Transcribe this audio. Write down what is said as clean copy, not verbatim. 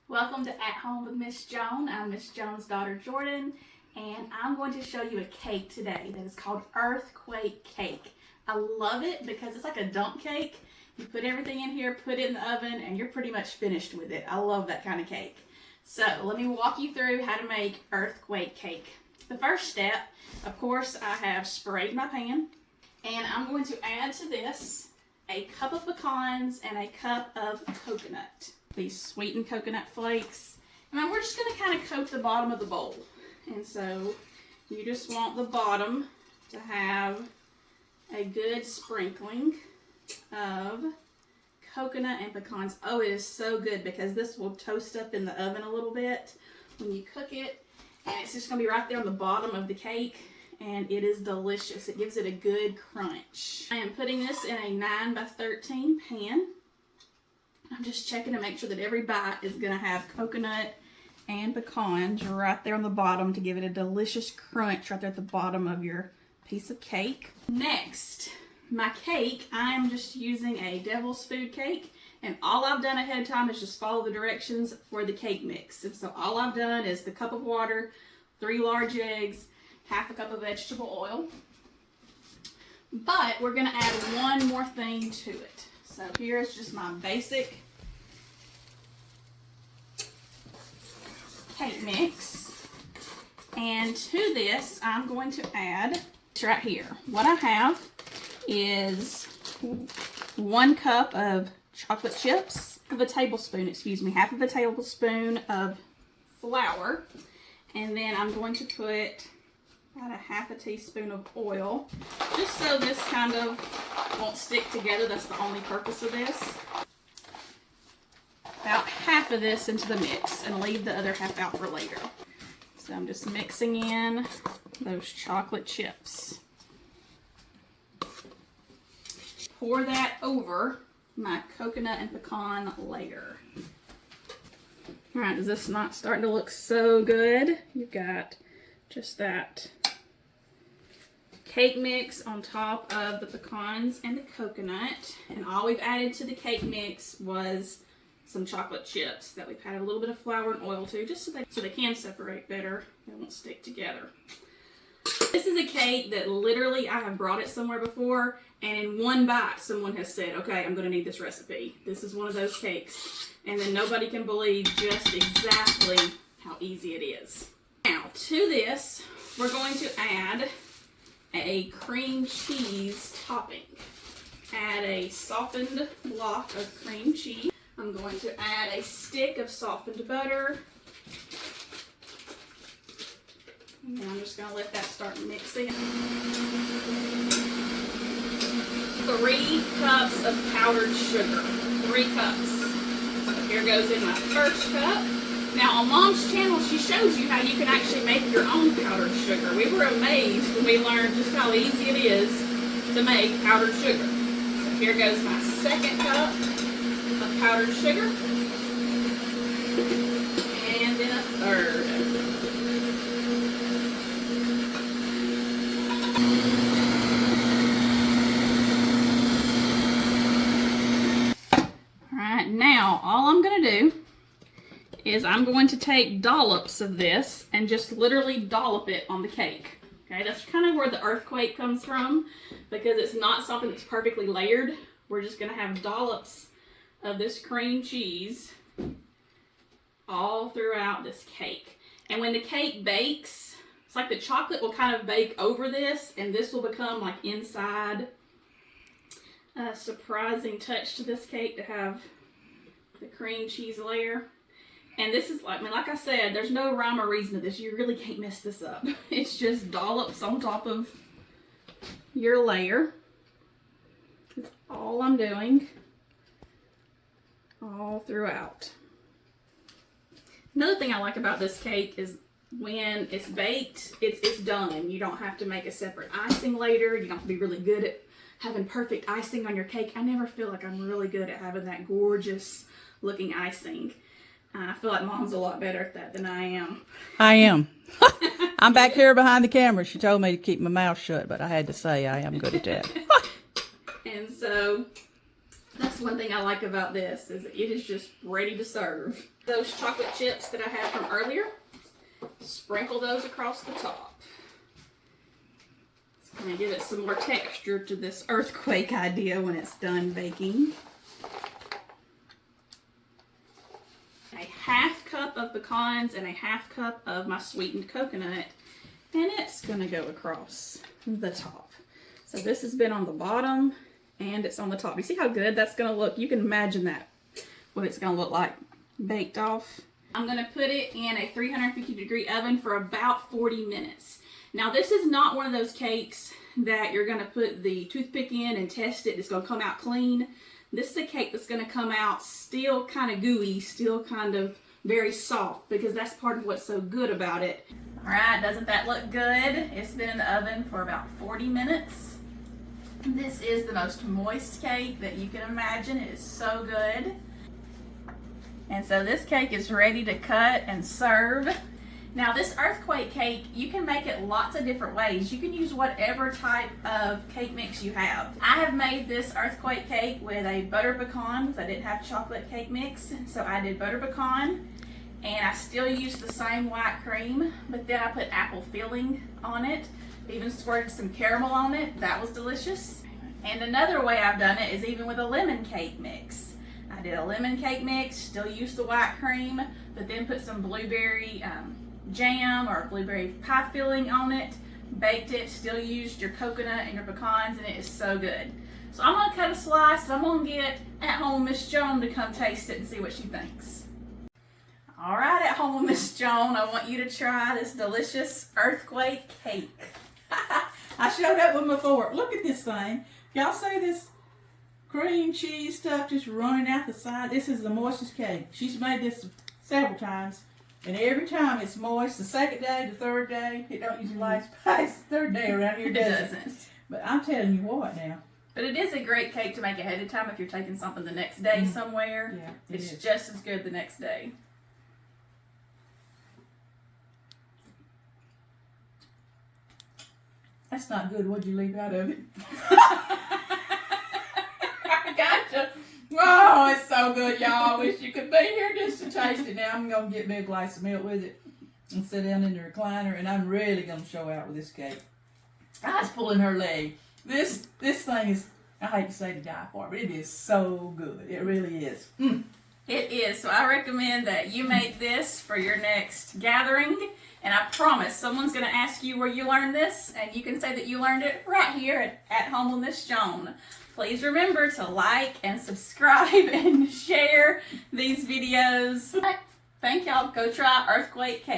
Welcome to At Home with Miss Joan. I'm Miss Joan's daughter Jordan, and I'm going to show you a cake today that is called Earthquake Cake. I love it because it's like a dump cake. You put everything in here, put it in the oven, and you're pretty much finished with it. I love that kind of cake. So let me walk you through how to make Earthquake Cake. The first step, of course, I have sprayed my pan, and I'm going to add to this a cup of pecans and a cup of coconut. These sweetened coconut flakes. And then we're just going to kind of coat the bottom of the bowl. And so you just want the bottom to have a good sprinkling of coconut and pecans. Oh, it is so good because this will toast up in the oven a little bit when you cook it. And it's just going to be right there on the bottom of the cake. And it is delicious. It gives it a good crunch. I am putting this in a 9 by 13 pan. I'm just checking to make sure that every bite is going to have coconut and pecans right there on the bottom to give it a delicious crunch right there at the bottom of your piece of cake. Next, my cake, I'm just using a devil's food cake, and all I've done ahead of time is just follow the directions for the cake mix. And so all I've done is the cup of water, 3 large eggs, half a cup of vegetable oil. But we're going to add one more thing to it. So here's just my basic cake mix. And to this, I'm going to add right here. What I have is 1 cup of chocolate chips, half of a tablespoon of flour. And then I'm going to put about a half a teaspoon of oil, just so this kind of won't stick together. That's the only purpose of this. About half of this into the mix and leave the other half out for later. So I'm just mixing in those chocolate chips. Pour that over my coconut and pecan layer. All right, is this not starting to look so good? You've got just that cake mix on top of the pecans and the coconut, and all we've added to the cake mix was some chocolate chips that we've added a little bit of flour and oil to, just so they can separate better. They won't stick together. This is a cake that literally I have brought it somewhere before, and in one bite someone has said, okay, I'm going to need this recipe. This is one of those cakes, and then nobody can believe just exactly how easy it is. Now to this, we're going to add a cream cheese topping. Add a softened block of cream cheese. I'm going to add a stick of softened butter. And I'm just going to let that start mixing. 3 cups of powdered sugar. 3 cups. So here goes in my first cup. Now on Mom's channel, she shows you how you can actually make your own powdered sugar. We were amazed when we learned just how easy it is to make powdered sugar. So here goes my 2nd cup of powdered sugar. And then a 3rd. Alright, now all I'm going to do is I'm going to take dollops of this and just literally dollop it on the cake. Okay, that's kind of where the earthquake comes from, because it's not something that's perfectly layered. We're just going to have dollops of this cream cheese all throughout this cake. And when the cake bakes, it's like the chocolate will kind of bake over this, and this will become like inside. A surprising touch to this cake to have the cream cheese layer. And this is like I said, there's no rhyme or reason to this. You really can't mess this up. It's just dollops on top of your layer. That's all I'm doing. All throughout. Another thing I like about this cake is when it's baked, it's done. You don't have to make a separate icing later. You don't have to be really good at having perfect icing on your cake. I never feel like I'm really good at having that gorgeous looking icing. I feel like Mom's a lot better at that than I am. I am. I'm back here behind the camera. She told me to keep my mouth shut, but I had to say I am good at that. And so That's one thing I like about this, is it is just ready to serve. Those chocolate chips that I had from earlier, sprinkle those across the top. It's going to give it some more texture to this earthquake idea when it's done baking. A half cup of pecans and a half cup of my sweetened coconut, and it's going to go across the top. So this has been on the bottom and it's on the top. You see how good that's going to look? You can imagine that, what it's going to look like baked off. I'm going to put it in a 350-degree oven for about 40 minutes. Now this is not one of those cakes that you're going to put the toothpick in and test it. It's going to come out clean. This is a cake that's going to come out still kind of gooey, still kind of very soft, because that's part of what's so good about it. All right, doesn't that look good? It's been in the oven for about 40 minutes. This is the most moist cake that you can imagine. It is so good. And so this cake is ready to cut and serve. Now this earthquake cake, you can make it lots of different ways. You can use whatever type of cake mix you have. I have made this earthquake cake with a butter pecan because I didn't have chocolate cake mix. So I did butter pecan, and I still used the same white cream, but then I put apple filling on it. Even squirted some caramel on it. That was delicious. And another way I've done it is even with a lemon cake mix. I did a lemon cake mix, still used the white cream, but then put some blueberry jam or blueberry pie filling on it, baked it, still used your coconut and your pecans, and it is so good. So I'm going to cut a slice, and I'm going to get At Home Miss Joan to come taste it and see what she thinks. All right, At Home Miss Joan, I want you to try this delicious earthquake cake. I showed up with my fork. Look at this thing. Y'all see this cream cheese stuff just running out the side? This is the moistest cake. She's made this several times, and every time it's moist. The second day, the third day, it don't usually last past the third day around here, does it? But I'm telling you what now. But it is a great cake to make ahead of time if you're taking something the next day somewhere. Yeah, it's just as good the next day. That's not good. What'd you leave out of it? I gotcha. Oh, it's so good, y'all. Wish you could be here just to taste it. Now I'm going to get me a glass of milk with it and sit down in the recliner, and I'm really going to show out with this cake. I was pulling her leg. This thing is, I hate to say to die for, but it is so good. It really is. It is. So I recommend that you make this for your next gathering. And I promise someone's going to ask you where you learned this, and you can say that you learned it right here at Home with Miss Joan. Please remember to like and subscribe and share these videos. Thank y'all. Go try earthquake cake.